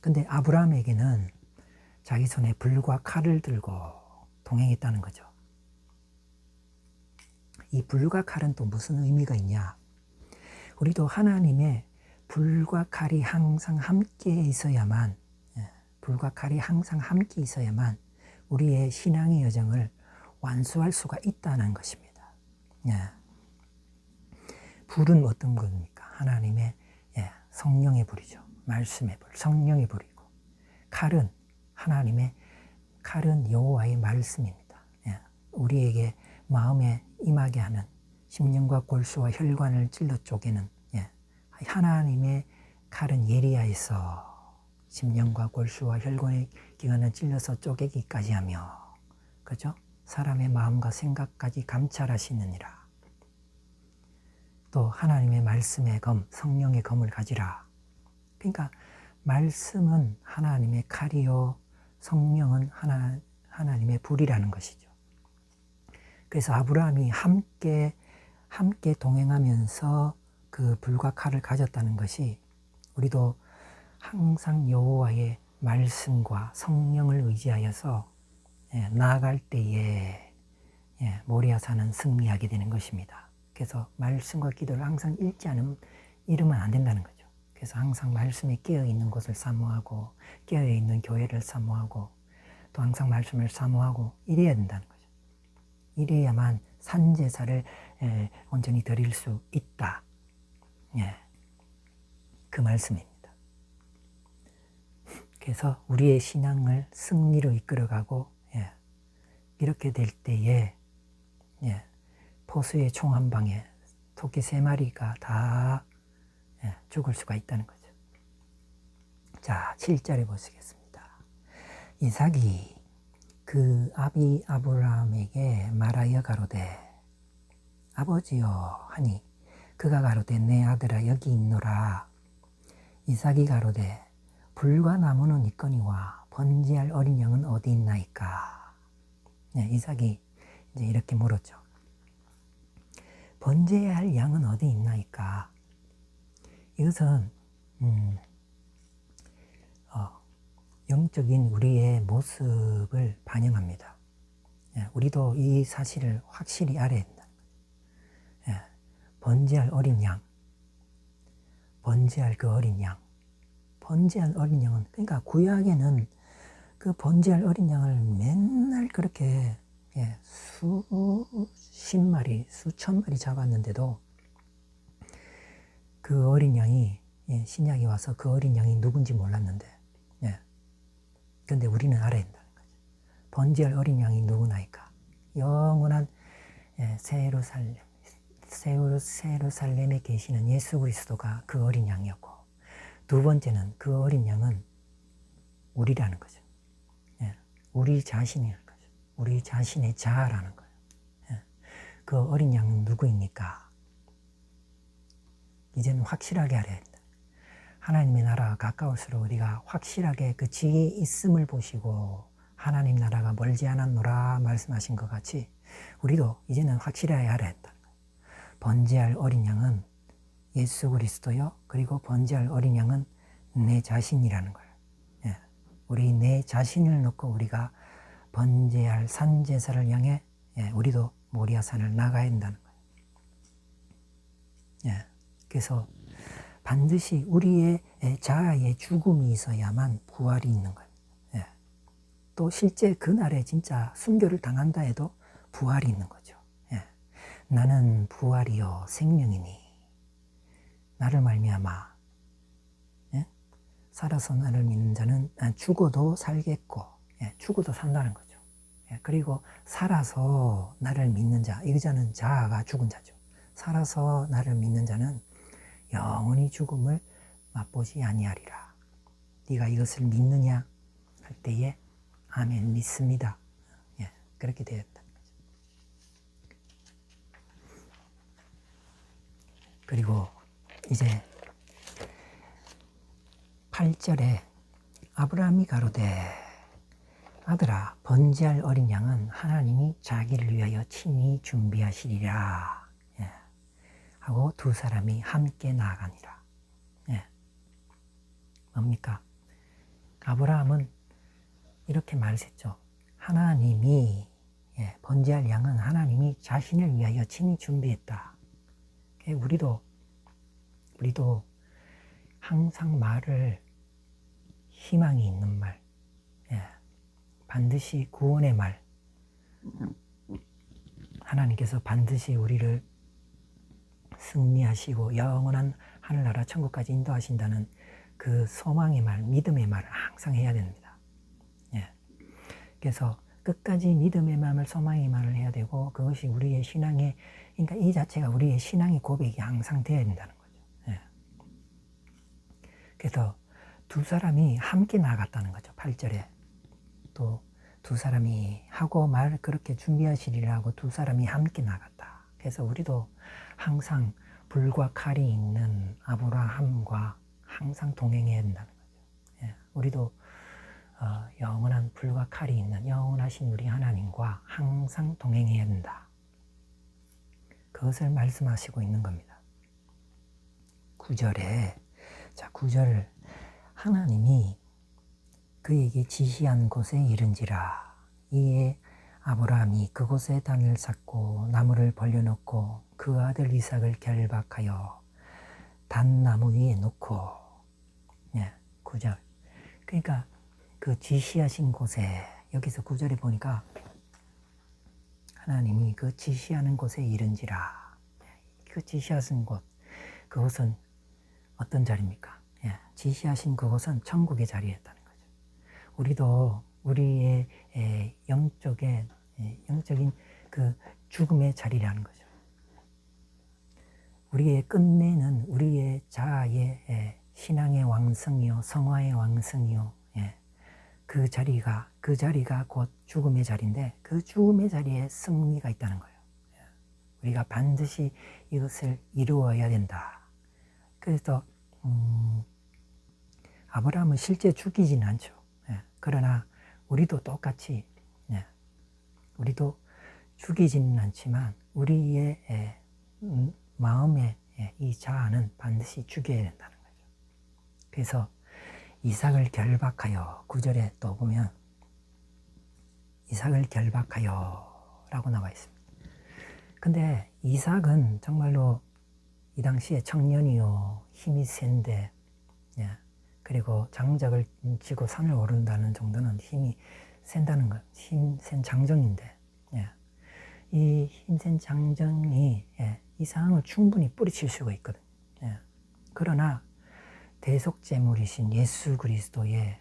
근데 아브라함에게는 자기 손에 불과 칼을 들고 동행했다는 거죠. 이 불과 칼은 또 무슨 의미가 있냐? 우리도 하나님의 불과 칼이 항상 함께 있어야만, 불과 칼이 항상 함께 있어야만 우리의 신앙의 여정을 완수할 수가 있다는 것입니다. 불은 어떤 겁니까? 하나님의 성령의 불이죠. 말씀의 불, 성령의 불이고, 칼은 칼은 여호와의 말씀입니다. 우리에게 마음에 임하게 하는 심령과 골수와 혈관을 찔러 쪼개는 하나님의 칼은 예리하여서 심령과 골수와 혈관의 기관을 찔러서 쪼개기까지 하며, 그죠? 사람의 마음과 생각까지 감찰하시느니라. 또 하나님의 말씀의 검, 성령의 검을 가지라. 그러니까 말씀은 하나님의 칼이요, 성령은 하나님의 불이라는 것이죠. 그래서 아브라함이 함께 동행하면서 그 불과 칼을 가졌다는 것이, 우리도 항상 여호와의 말씀과 성령을 의지하여서 나아갈 때에 모리아산은 승리하게 되는 것입니다. 그래서 말씀과 기도를 항상 잃으면 안 된다는 거죠. 그래서 항상 말씀에 깨어있는 곳을 사모하고, 깨어있는 교회를 사모하고, 또 항상 말씀을 사모하고 이래야 된다는 거죠. 이래야만 산제사를 온전히 드릴 수 있다. 그 말씀입니다. 그래서 우리의 신앙을 승리로 이끌어가고, 이렇게 될 때에 포수의 총 한 방에 토끼 3마리가 다 죽을 수가 있다는 거죠. 자, 7절에 보시겠습니다. 이삭이 그 아비 아브라함에게 말하여 가로되 아버지여 하니, 그가 가로되 내 아들아 여기 있노라. 이삭이 가로되 불과 나무는 있거니와 번제할 어린 양은 어디 있나이까. 이삭이 이제 이렇게 물었죠. 번제할 양은 어디 있나이까. 이것은 영적인 우리의 모습을 반영합니다. 우리도 이 사실을 확실히 알아야 된다. 번제할 어린 양, 번제할 그 어린 양, 번제할 어린 양은, 그러니까 구약에는 그 번제할 어린 양을 맨날 그렇게 수십 마리, 수천 마리 잡았는데도 그 어린 양이, 신약이 와서 그 어린 양이 누군지 몰랐는데, 그런데 우리는 알아야 된다는 거죠. 번제할 어린 양이 누구나이까. 영원한 세루살렘에 계시는 예수 그리스도가 그 어린 양이었고, 두 번째는 그 어린 양은 우리라는 거죠. 우리 자신이라는 거죠. 우리 자신의 자아라는 거예요. 그 어린 양은 누구입니까? 이제는 확실하게 알아야 된다. 하나님의 나라가 가까울수록 우리가 확실하게 그 지혜에 있음을 보시고 하나님 나라가 멀지 않았노라 말씀하신 것 같이, 우리도 이제는 확실하게 알아야 한다. 번제할 어린 양은 예수 그리스도요, 그리고 번제할 어린 양은 내 자신이라는 거예요. 우리 내 자신을 놓고 우리가 번제할 산제사를 향해 우리도 모리아산을 나가야 한다는 거예요. 그래서 반드시 우리의 자아의 죽음이 있어야만 부활이 있는 거예요. 또 실제 그날에 진짜 순교를 당한다 해도 부활이 있는 거죠. 나는 부활이요 생명이니 나를 말미암아 살아서 나를 믿는 자는 죽어도 살겠고, 죽어도 산다는 거죠. 그리고 살아서 나를 믿는 자, 이 자는 자아가 죽은 자죠. 살아서 나를 믿는 자는 영원히 죽음을 맛보지 아니하리라. 네가 이것을 믿느냐 할 때에 아멘 믿습니다. 그렇게 되었다. 그리고 이제 8절에 아브라함이 가로되 아들아 번제할 어린 양은 하나님이 자기를 위하여 친히 준비하시리라 하고 두 사람이 함께 나아가니라. 뭡니까? 아브라함은 이렇게 말했죠. 하나님이 번제할 양은 하나님이 자신을 위하여 친히 준비했다. 우리도 항상 말을 희망이 있는 말, 반드시 구원의 말, 하나님께서 반드시 우리를 승리하시고 영원한 하늘나라 천국까지 인도하신다는 그 소망의 말, 믿음의 말을 항상 해야 됩니다. 그래서 끝까지 믿음의 말을, 소망의 말을 해야 되고, 그것이 우리의 신앙의, 그러니까 이 자체가 우리의 신앙의 고백이 항상 되어야 된다는 거죠. 그래서 두 사람이 함께 나갔다는 거죠. 8절에 또 두 사람이 하고 말 그렇게 준비하시리라 하고 두 사람이 함께 나갔다. 그래서 우리도 항상 불과 칼이 있는 아브라함과 항상 동행해야 된다는 거죠. 우리도 영원한 불과 칼이 있는 영원하신 우리 하나님과 항상 동행해야 된다. 그것을 말씀하시고 있는 겁니다. 9절에, 자, 9절, 하나님이 그에게 지시한 곳에 이른지라. 이에 아브라함이 그곳에 단을 쌓고 나무를 벌려놓고 그 아들 이삭을 결박하여 단나무 위에 놓고. 9절. 그러니까 그 지시하신 곳에, 여기서 9절에 보니까 하나님이 그 지시하는 곳에 이른지라. 그 지시하신 곳, 그곳은 어떤 자리입니까? 지시하신 그곳은 천국의 자리였다는 거죠. 우리도 우리의 영적인 그 죽음의 자리라는 거죠. 우리의 끝내는 우리의 자아의 신앙의 왕성이요, 성화의 왕성이요, 그 자리가 곧 죽음의 자리인데, 그 죽음의 자리에 승리가 있다는 거예요. 우리가 반드시 이것을 이루어야 된다. 그래서 아브라함은 실제 죽이지는 않죠. 그러나 우리도 똑같이, 우리도 죽이지는 않지만 우리의 마음의 이 자아는 반드시 죽여야 된다는 거죠. 그래서 이삭을 결박하여, 9절에 또 보면 이삭을 결박하여 라고 나와 있습니다. 근데 이삭은 정말로 이 당시에 청년이요, 힘이 센데, 그리고 장작을 지고 산을 오른다는 정도는 힘이 센다는 것, 힘센 장정인데, 이 힘센 장정이 이 상황을 충분히 뿌리칠 수가 있거든. 그러나 대속제물이신 예수 그리스도의,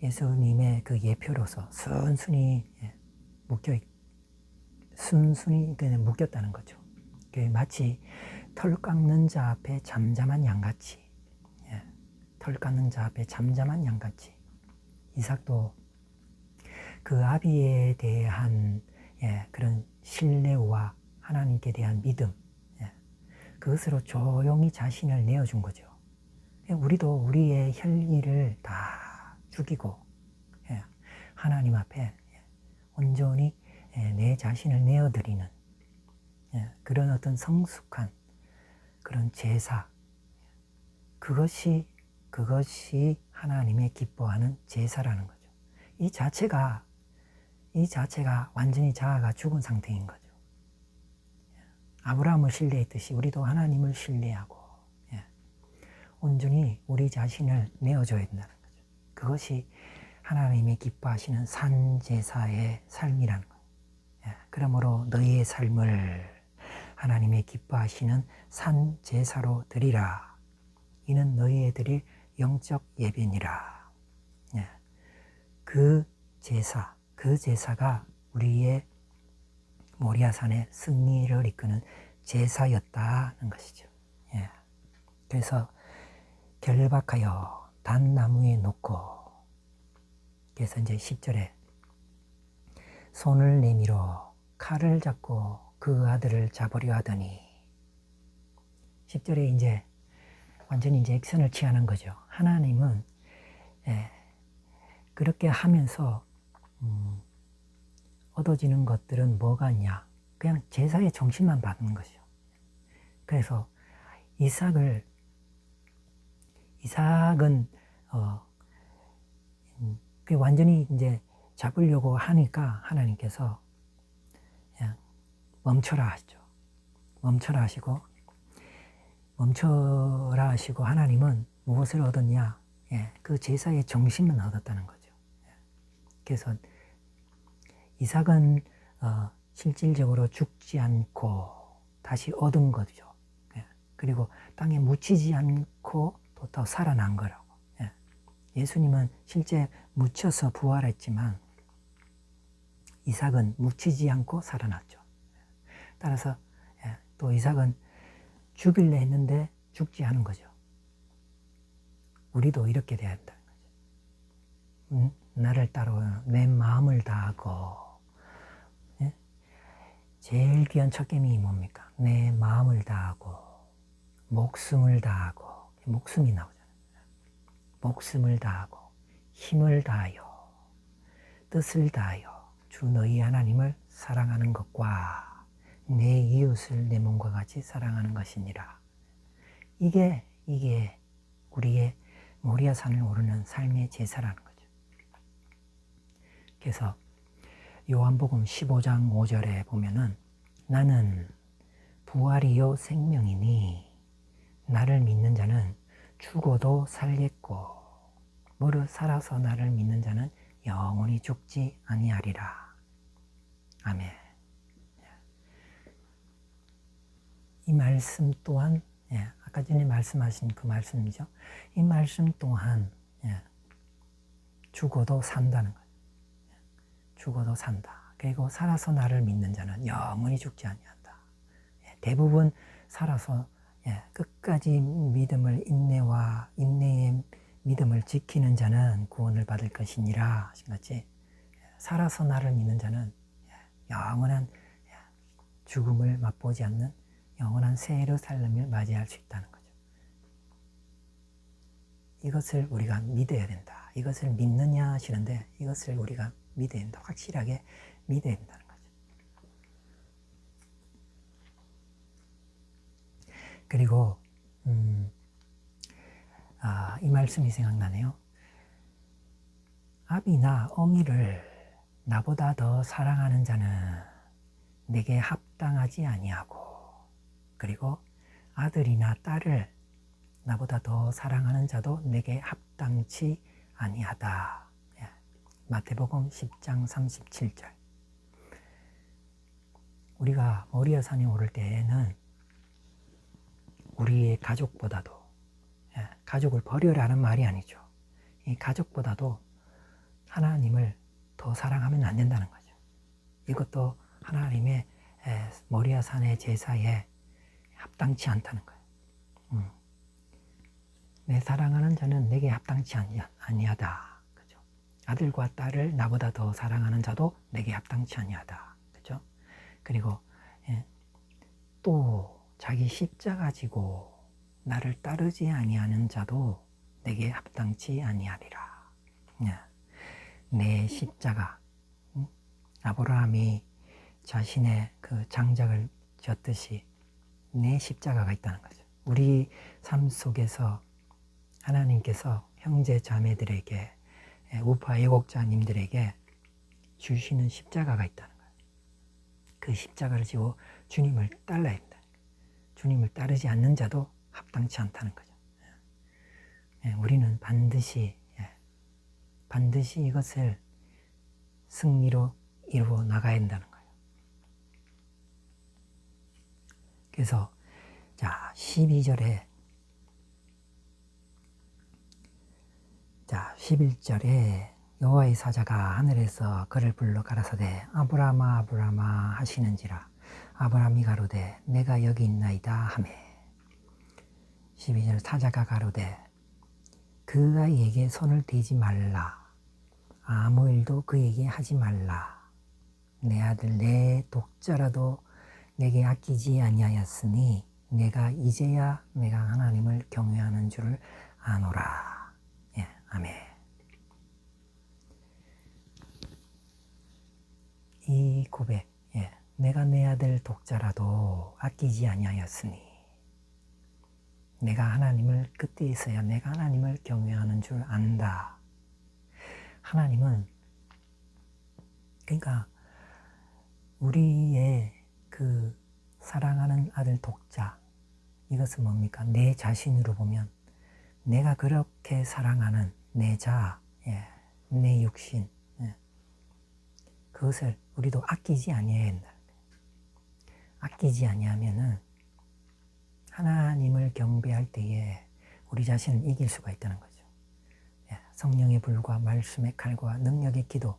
예수님의 그 예표로서 순순히 묶였다는 거죠. 마치 털 깎는 자 앞에 잠잠한 양같이, 털 깎는 자 앞에 잠잠한 양같이, 이삭도 그 아비에 대한 그런 신뢰와 하나님께 대한 믿음, 그것으로 조용히 자신을 내어준 거죠. 우리도 우리의 혈기를 다 죽이고 하나님 앞에 온전히 내 자신을 내어드리는 그런 어떤 성숙한 그런 제사, 그것이 하나님의 기뻐하는 제사라는 거죠. 이 자체가 완전히 자아가 죽은 상태인 거죠. 아브라함을 신뢰했듯이 우리도 하나님을 신뢰하고 온전히 우리 자신을 내어줘야 된다는 거죠. 그것이 하나님이 기뻐하시는 산제사의 삶이라는 거예요. 그러므로 너희의 삶을 하나님의 기뻐하시는 산제사로 드리라. 이는 너희의 드릴 영적 예배니라. 그 제사가 우리의 모리아산의 승리를 이끄는 제사였다는 것이죠. 그래서 결박하여 단나무에 놓고, 그래서 이제 10절에 손을 내밀어 칼을 잡고 그 아들을 잡으려 하더니, 10절에 이제 완전히 이제 액션을 취하는 거죠. 하나님은 그렇게 하면서 얻어지는 것들은 뭐가 있냐? 그냥 제사의 정신만 받는 것이죠. 그래서 이삭은 그 완전히 이제 잡으려고 하니까 하나님께서 그냥 멈춰라 하시죠. 멈춰라 하시고 하나님은 무엇을 얻었냐? 그 제사의 정신만 얻었다는 거죠. 그래서 이삭은 실질적으로 죽지 않고 다시 얻은 거죠. 그리고 땅에 묻히지 않고 또 살아난 거라고. 예수님은 실제 묻혀서 부활했지만 이삭은 묻히지 않고 살아났죠. 따라서 또 이삭은 죽일래 했는데 죽지 않은 거죠. 우리도 이렇게 돼야 한다는 거죠. 나를 따라 내 마음을 다하고, 제일 귀한 첫 계명이 뭡니까? 내 마음을 다하고 목숨을 다하고, 목숨이 나오잖아요. 목숨을 다하고 힘을 다하여 뜻을 다하여 주 너희 하나님을 사랑하는 것과 내 이웃을 내 몸과 같이 사랑하는 것이니라. 이게 우리의 모리아산을 오르는 삶의 제사라는 거죠. 그래서 요한복음 15장 5절에 보면은 나는 부활이요 생명이니 나를 믿는 자는 죽어도 살겠고 무릇 살아서 나를 믿는 자는 영원히 죽지 아니하리라. 아멘. 이 말씀 또한 아까 전에 말씀하신 그 말씀이죠. 이 말씀 또한 죽어도 산다는 거예요. 죽어도 산다. 그리고 살아서 나를 믿는 자는 영원히 죽지 아니한다. 대부분 살아서 끝까지 인내의 믿음을 지키는 자는 구원을 받을 것이니라 하신 것이, 살아서 나를 믿는 자는 영원한 죽음을 맛보지 않는 영원한 새 예루살렘을 맞이할 수 있다는 거죠. 이것을 우리가 믿어야 된다. 이것을 믿느냐 하시는데 이것을 우리가 믿어야 된다. 확실하게 믿어야 된다는 거죠. 그리고 이 말씀이 생각나네요. 아비나 어미를 나보다 더 사랑하는 자는 내게 합당하지 아니하고, 그리고 아들이나 딸을 나보다 더 사랑하는 자도 내게 합당치 아니하다. 마태복음 10장 37절. 우리가 모리아산에 오를 때에는 우리의 가족보다도, 가족을 버려라는 말이 아니죠. 이 가족보다도 하나님을 더 사랑하면 안 된다는 거죠. 이것도 하나님의 모리아산의 제사에 합당치 않다는 거예요. 내 사랑하는 자는 내게 합당치 아니하다. 그죠? 아들과 딸을 나보다 더 사랑하는 자도 내게 합당치 아니하다. 그죠? 그리고 또 자기 십자가 지고 나를 따르지 아니하는 자도 내게 합당치 아니하리라. 내 십자가, 아브라함이 자신의 그 장작을 졌듯이 내 십자가가 있다는 거죠. 우리 삶 속에서 하나님께서 형제 자매들에게, 우파 애곡자님들에게 주시는 십자가가 있다는 거예요. 그 십자가를 지고 주님을 따라야 된다. 주님을 따르지 않는 자도 합당치 않다는 거죠. 우리는 반드시 이것을 승리로 이루어 나가야 한다는 거예요. 그래서 11절에 여호와의 사자가 하늘에서 그를 불러 가라사대 아브라함아 아브라함아 하시는지라. 아브라함이 가로되 내가 여기 있나이다 하매. 12절 사자가 가로되 그 아이에게 손을 대지 말라. 아무 일도 그에게 하지 말라. 내 아들 내 독자라도 내게 아끼지 아니하였으니 내가 이제야 내가 하나님을 경외하는 줄을 아노라. 아멘. 이 고백, 내가 내 아들 독자라도 아끼지 아니하였으니 내가 하나님을, 그때에서야 내가 하나님을 경외하는 줄 안다. 하나님은 그러니까 우리의 그 사랑하는 아들 독자, 이것은 뭡니까? 내 자신으로 보면 내가 그렇게 사랑하는 내 자아, 내 육신, 그것을 우리도 아끼지 아니해야 한다. 아끼지 아니하면은 하나님을 경배할 때에 우리 자신을 이길 수가 있다는 거죠. 성령의 불과 말씀의 칼과 능력의 기도,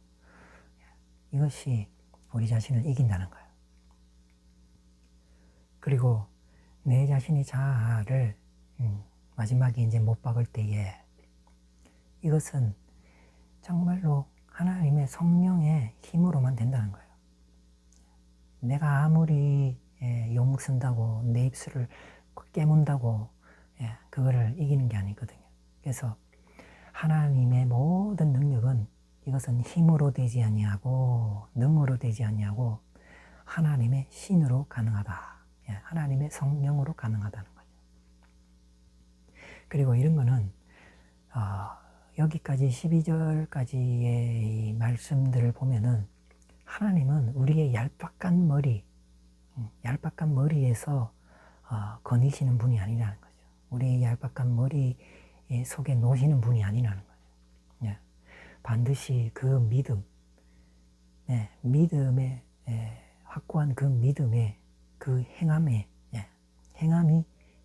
이것이 우리 자신을 이긴다는 거예요. 그리고 내 자신의 자아를 마지막에 이제 못 박을 때에 이것은 정말로 하나님의 성령의 힘으로만 된다는 거예요. 내가 아무리 욕 쓴다고 내 입술을 깨문다고 그거를 이기는 게 아니거든요. 그래서 하나님의 모든 능력은 이것은 힘으로 되지 아니하고 능으로 되지 아니하고 하나님의 신으로 가능하다. 하나님의 성령으로 가능하다는 거죠. 그리고 이런 거는 여기까지 12절까지의 말씀들을 보면은 하나님은 우리의 얄팍한 머리에서 거니시는 분이 아니라는 거죠. 우리의 얄팍한 머리 속에 놓으시는 분이 아니라는 거죠. 반드시 그 믿음의 확고한 그 믿음의 그 행함이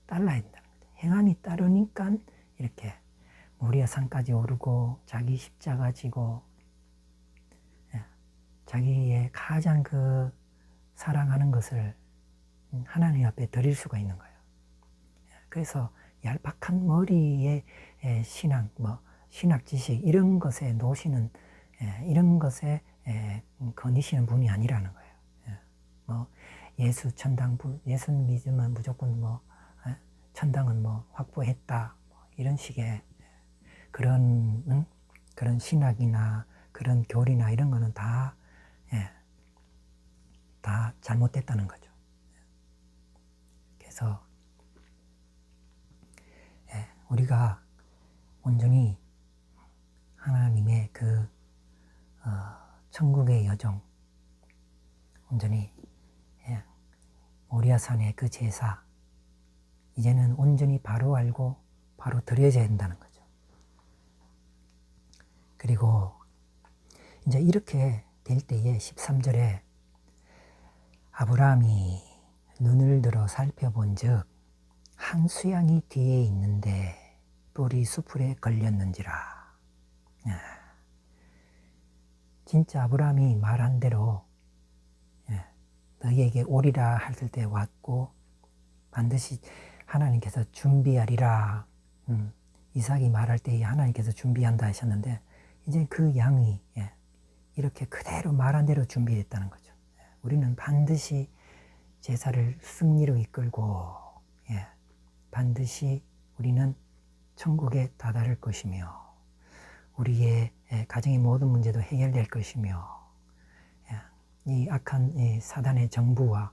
따라야 된다는 거죠. 행함이 따르니까 이렇게 모리아 산까지 오르고 자기 십자가 지고 자기의 가장 그 사랑하는 것을 하나님 앞에 드릴 수가 있는 거예요. 그래서 얄팍한 머리의 신앙, 신학 지식 이런 것에 놓으시는 이런 것에 거니시는 분이 아니라는 거예요. 예수 천당 예수 믿으면 무조건 천당은 확보했다 이런 식의 그런 신학이나 그런 교리나 이런 거는 다 잘못됐다는 거죠. 그래서 우리가 온전히 하나님의 그 천국의 여정, 온전히 모리아산의 그 제사, 이제는 온전히 바로 알고 바로 드려져야 된다는 거죠. 그리고 이제 이렇게 될 때에 13절에 아브라함이 눈을 들어 살펴본 즉 한 수양이 뒤에 있는데 뿔이 수풀에 걸렸는지라. 진짜 아브라함이 말한 대로 너희에게 오리라 했을 때 왔고 반드시 하나님께서 준비하리라. 이삭이 말할 때 하나님께서 준비한다 하셨는데 이제 그 양이 이렇게 그대로 말한 대로 준비됐다는 거죠. 우리는 반드시 제사를 승리로 이끌고 반드시 우리는 천국에 다다를 것이며 우리의 가정의 모든 문제도 해결될 것이며 이 악한 사단의 정부와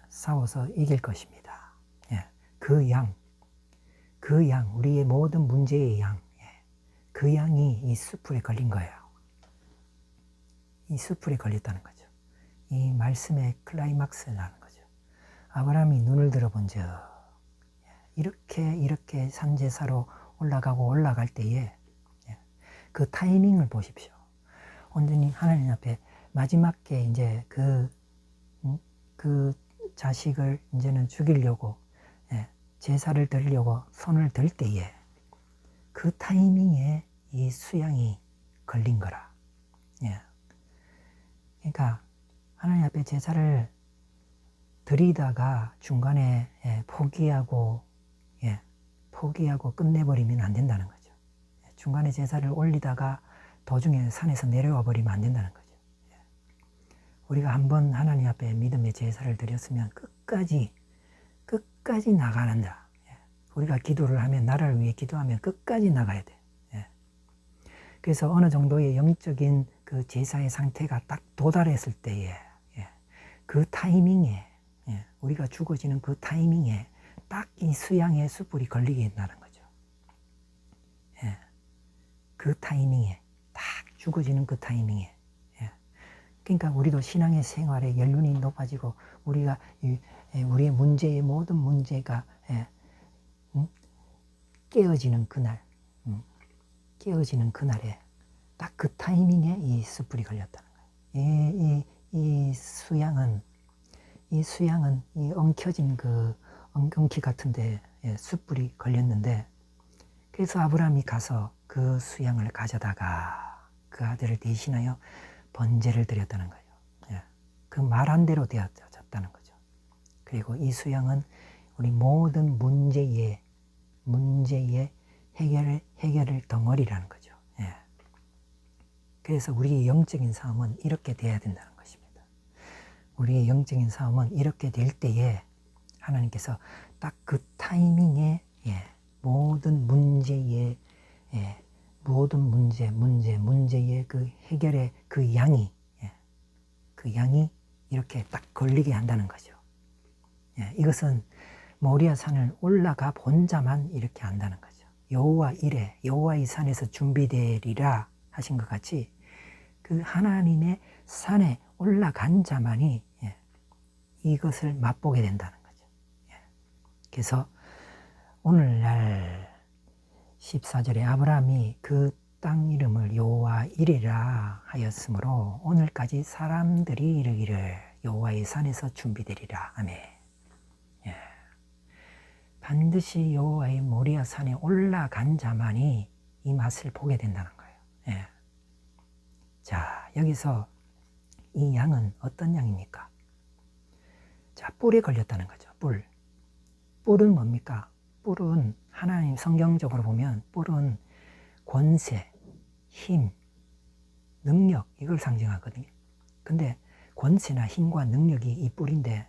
싸워서 이길 것입니다. 그 양, 우리의 모든 문제의 양, 그 양이 이 수풀에 걸린 거예요. 이 수풀에 걸렸다는 거죠. 이 말씀의 클라이막스라는 거죠. 아브라함이 눈을 들어본 적 이렇게 산제사로 올라갈 때에 그 타이밍을 보십시오. 온전히 하나님 앞에 마지막에 이제 그 자식을 이제는 죽이려고 제사를 드리려고 손을 들 때에 그 타이밍에 이 수양이 걸린 거라. 그러니까 하나님 앞에 제사를 드리다가 중간에 포기하고 끝내버리면 안 된다는 거죠. 중간에 제사를 올리다가 도중에 산에서 내려와 버리면 안 된다는 거죠. 우리가 한번 하나님 앞에 믿음의 제사를 드렸으면 끝까지 나가는다. 우리가 기도를 하면 나라를 위해 기도하면 끝까지 나가야 돼. 그래서 어느 정도의 영적인 그 제사의 상태가 딱 도달했을 때에 그 타이밍에 우리가 죽어지는 그 타이밍에 딱 이 수양의 숯불이 걸리게 된다는 거죠. 그 타이밍에 딱 죽어지는 그 타이밍에. 예. 그러니까 우리도 신앙의 생활에 연륜이 높아지고 우리가 우리의 문제의 모든 문제가 깨어지는 그날, 깨어지는 그날에 딱 그 타이밍에 이 숯불이 걸렸다는 거예요. 이 수양은 이 엉켜진 그 엉겅퀴 같은데 숯불이 걸렸는데, 그래서 아브라함이 가서 그 수양을 가져다가 그 아들을 대신하여 번제를 드렸다는 거예요. 그 말한 대로 되어졌다는 거죠. 그리고 이 수양은 우리 모든 문제의 해결을 덩어리라는 거죠. 그래서 우리의 영적인 삶은 이렇게 돼야 된다는 것입니다. 우리의 영적인 삶은 이렇게 될 때에 하나님께서 딱 그 타이밍에 모든 문제의 그 해결의 그 양이 이렇게 딱 걸리게 한다는 거죠. 이것은 모리아 산을 올라가 본 자만 이렇게 안다는 거죠. 여호와 이레, 여호와의 산에서 준비되리라 하신 것 같이 그 하나님의 산에 올라간 자만이 이것을 맛보게 된다는 거죠. 그래서 오늘날 14절에 아브라함이 그 땅 이름을 여호와 이레라 하였으므로 오늘까지 사람들이 이르기를 여호와의 산에서 준비되리라. 아멘. 반드시 여호와의 모리아 산에 올라간 자만이 이 맛을 보게 된다는 거예요. 자, 여기서 이 양은 어떤 양입니까? 자, 뿔에 걸렸다는 거죠. 뿔은 뭡니까? 뿔은 하나님 성경적으로 보면 뿔은 권세, 힘, 능력 이걸 상징하거든요. 근데 권세나 힘과 능력이 이 뿔인데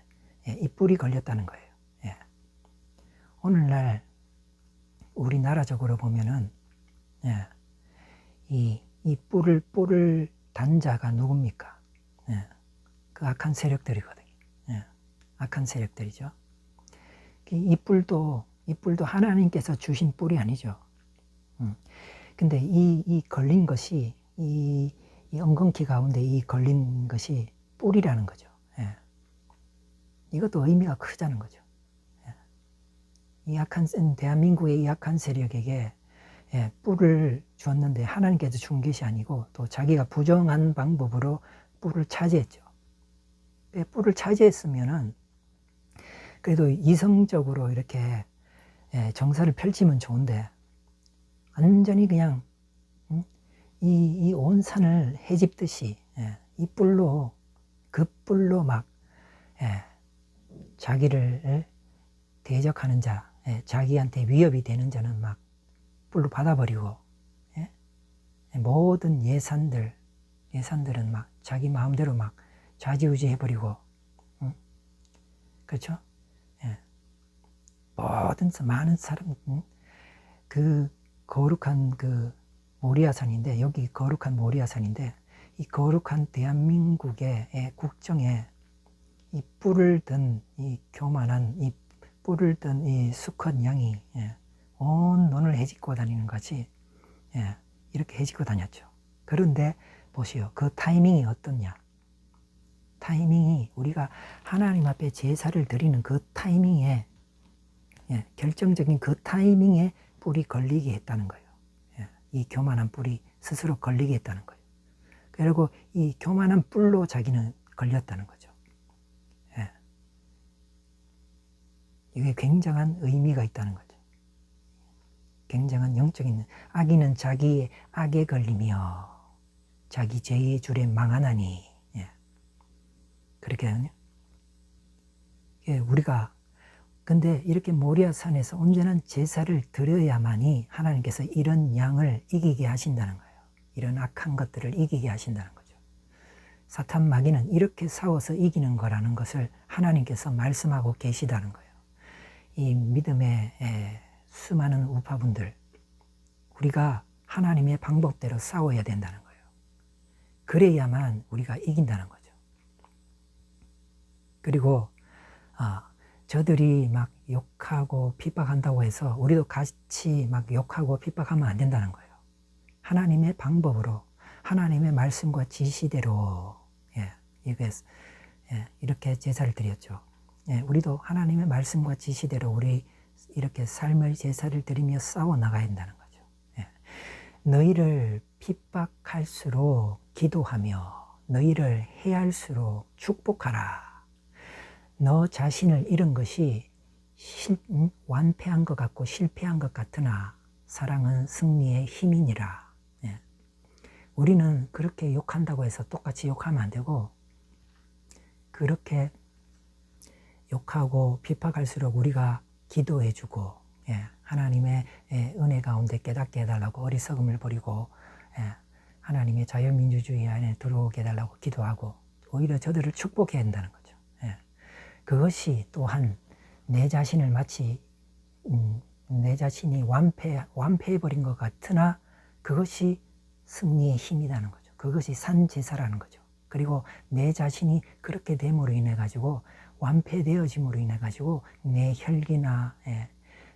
이 뿔이 걸렸다는 거예요. 오늘날 우리나라적으로 보면은 이 뿔을 단 자가 누굽니까? 그 악한 세력들이거든요. 악한 세력들이죠. 이 뿔도 하나님께서 주신 뿔이 아니죠. 근데 이 걸린 것이 이 엉겅퀴 가운데 이 걸린 것이 뿔이라는 거죠. 이것도 의미가 크다는 거죠. 대한민국의 이 악한 세력에게 뿔을 주었는데 하나님께서 준 것이 아니고 또 자기가 부정한 방법으로 뿔을 차지했죠. 뿔을 차지했으면은 그래도 이성적으로 이렇게 정사를 펼치면 좋은데 완전히 그냥 이 온 산을 헤집듯이 그 뿔로 막 자기를 대적하는 자, 자기한테 위협이 되는 자는 막 뿔로 받아버리고 모든 예산들은 막 자기 마음대로 막 좌지우지 해버리고 그렇죠? 많은 사람 그 거룩한 그 모리아산인데 여기 거룩한 모리아산인데 이 거룩한 대한민국의 국정에 이 뿔을 든 이 교만한 이 뿔을 든 이 수컷 양이 온 논을 헤집고 다니는 것이 이렇게 헤집고 다녔죠. 그런데 보시오. 그 타이밍이 어떻냐? 타이밍이 우리가 하나님 앞에 제사를 드리는 그 타이밍에 결정적인 그 타이밍에 뿔이 걸리게 했다는 거예요. 이 교만한 뿔이 스스로 걸리게 했다는 거예요. 그리고 이 교만한 뿔로 자기는 걸렸다는 거죠. 이게 굉장한 의미가 있다는 거죠. 굉장한 영적인 악인은 자기의 악에 걸리며 자기 죄의 줄에 망하나니 그렇게 되거든요. 우리가 근데 이렇게 모리아산에서 온전한 제사를 드려야만이 하나님께서 이런 양을 이기게 하신다는 거예요. 이런 악한 것들을 이기게 하신다는 거죠. 사탄 마귀는 이렇게 싸워서 이기는 거라는 것을 하나님께서 말씀하고 계시다는 거예요. 이 믿음의 수많은 우파분들, 우리가 하나님의 방법대로 싸워야 된다는 거예요. 그래야만 우리가 이긴다는 거죠. 그리고 저들이 막 욕하고 핍박한다고 해서 우리도 같이 막 욕하고 핍박하면 안 된다는 거예요. 하나님의 방법으로 하나님의 말씀과 지시대로 이렇게 제사를 드렸죠. 우리도 하나님의 말씀과 지시대로 우리 이렇게 삶의 제사를 드리며 싸워 나가야 한다는 거죠. 너희를 핍박할수록 기도하며 너희를 해할수록 축복하라. 너 자신을 잃은 것이 완패한 것 같고 실패한 것 같으나 사랑은 승리의 힘이니라. 우리는 그렇게 욕한다고 해서 똑같이 욕하면 안 되고, 그렇게 욕하고 비판할수록 우리가 기도해주고, 하나님의 은혜 가운데 깨닫게 해달라고 어리석음을 버리고, 하나님의 자유민주주의 안에 들어오게 해달라고 기도하고, 오히려 저들을 축복해야 한다는 거죠. 그것이 또한 내 자신을 마치 내 자신이 완패해버린 것 같으나 그것이 승리의 힘이라는 거죠. 그것이 산제사라는 거죠. 그리고 내 자신이 그렇게 됨으로 인해 가지고 완패되어짐으로 인해 가지고 내 혈기나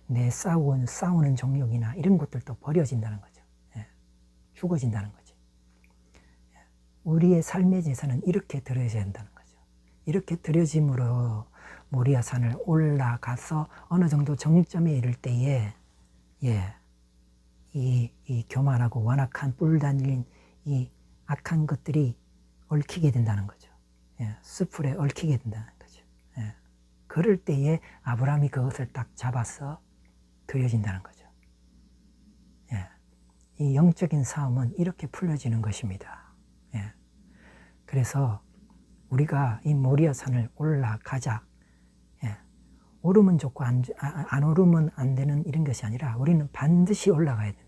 내 싸우는 정욕이나 이런 것들도 버려진다는 거죠. 죽어진다는 거죠. 우리의 삶의 제사는 이렇게 드려져야 한다는 거죠. 이렇게 드려짐으로 모리아산을 올라가서 어느 정도 정점에 이를 때에 이 교만하고 완악한 뿔 달린 이 악한 것들이 얽히게 된다는 거죠. 숯불에 얽히게 된다는 거죠. 그럴 때에 아브라함이 그것을 딱 잡아서 드려진다는 거죠. 이 영적인 싸움은 이렇게 풀려지는 것입니다. 그래서 우리가 이 모리아산을 올라가자. 오르면 좋고 안 오르면 안 되는 이런 것이 아니라 우리는 반드시 올라가야 됩니다.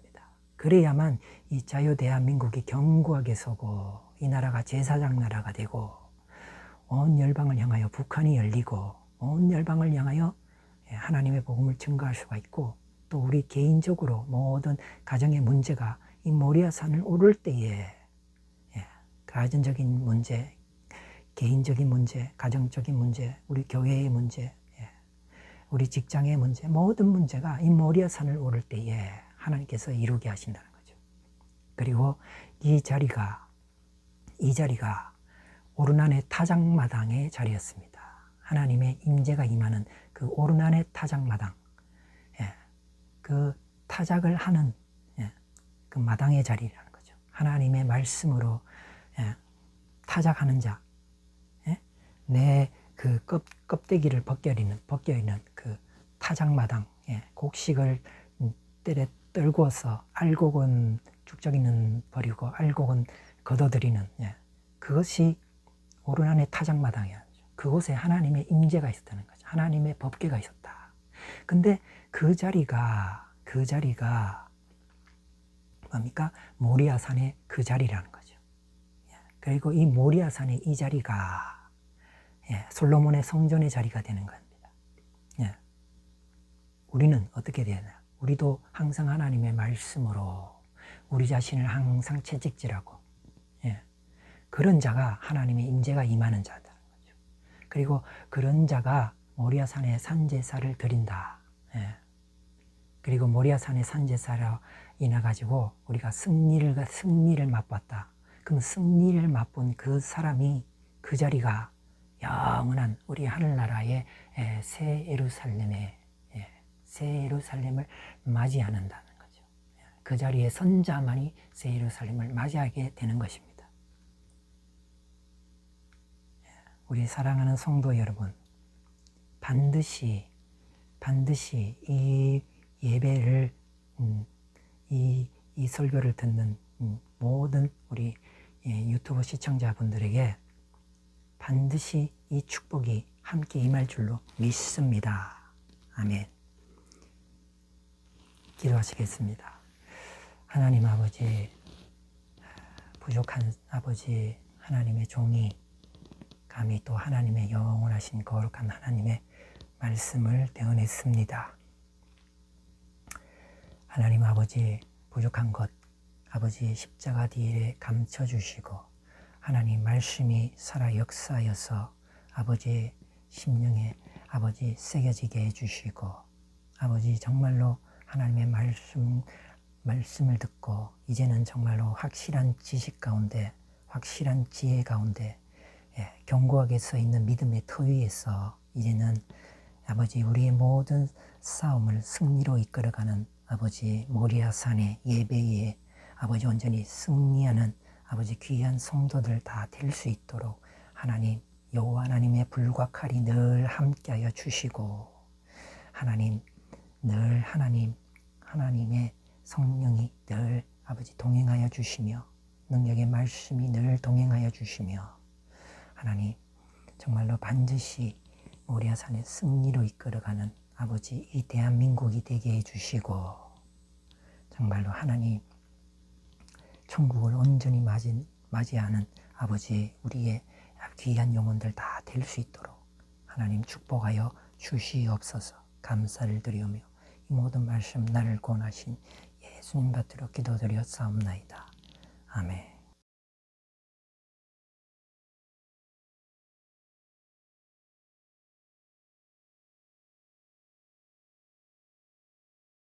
그래야만 이 자유 대한민국이 견고하게 서고 이 나라가 제사장 나라가 되고 온 열방을 향하여 북한이 열리고 온 열방을 향하여 하나님의 복음을 증거할 수가 있고, 또 우리 개인적으로 모든 가정의 문제가 이 모리아산을 오를 때에 가정적인 문제, 개인적인 문제, 가정적인 문제, 우리 교회의 문제, 우리 직장의 문제, 모든 문제가 이 모리아산을 오를 때에 하나님께서 이루게 하신다는 거죠. 그리고 이 자리가 오르난의 타작마당의 자리였습니다. 하나님의 임재가 임하는 그 오르난의 타작마당, 그 타작을 하는 그 마당의 자리라는 거죠. 하나님의 말씀으로 타작하는 자, 내 그 껍데기를 벗겨있는 그 타작마당, 곡식을 때려 떨구어서 알곡은 쭉저기는 버리고 알곡은 걷어들이는, 그것이 오르난의 타작마당이야. 그곳에 하나님의 임재가 있었다는 거죠. 하나님의 법궤가 있었다. 근데 그 자리가 뭡니까? 모리아산의 그 자리라는 거죠. 그리고 이 모리아산의 이 자리가 솔로몬의 성전의 자리가 되는 겁니다. 우리는 어떻게 되냐? 우리도 항상 하나님의 말씀으로 우리 자신을 항상 채찍질하고, 그런 자가 하나님의 임재가 임하는 자다는 거죠. 그리고 그런 자가 모리아산의 산제사를 드린다. 그리고 모리아산의 산제사로 인해 가지고 우리가 승리를 맛봤다. 그럼 승리를 맛본 그 사람이, 그 자리가 영원한 우리 하늘나라의 새 예루살렘을 맞이하는다는 거죠. 그 자리에 선 자만이 새 예루살렘을 맞이하게 되는 것입니다. 우리 사랑하는 성도 여러분, 반드시 이 예배를, 이 설교를 듣는 모든 우리 유튜브 시청자분들에게 반드시 이 축복이 함께 임할 줄로 믿습니다. 아멘. 기도하시겠습니다. 하나님 아버지, 부족한 아버지, 하나님의 종이 감히 또 하나님의 영원하신 거룩한 하나님의 말씀을 대언했습니다. 하나님 아버지, 부족한 것 아버지 십자가 뒤에 감춰주시고 하나님 말씀이 살아 역사여서 아버지의 심령에 아버지 새겨지게 해주시고 아버지 정말로 하나님의 말씀을 듣고 이제는 정말로 확실한 지식 가운데, 확실한 지혜 가운데, 견고하게 서 있는 믿음의 터 위에서 이제는 아버지 우리의 모든 싸움을 승리로 이끌어가는 아버지 모리아산의 예배에 아버지 온전히 승리하는 아버지 귀한 성도들 다 될 수 있도록 하나님 여호와 하나님의 불과 칼이 늘 함께하여 주시고 하나님 늘 하나님의 성령이 늘 아버지 동행하여 주시며 능력의 말씀이 늘 동행하여 주시며 하나님 정말로 반드시 모리아산의 승리로 이끌어가는 아버지 이 대한민국이 되게 해주시고 정말로 하나님 천국을 온전히 맞이하는 아버지 우리의 귀한 영혼들 다 될 수 있도록 하나님 축복하여 주시옵소서. 감사를 드리오며 이 모든 말씀 나를 권하신 예수님 받들어 기도드렸사옵나이다.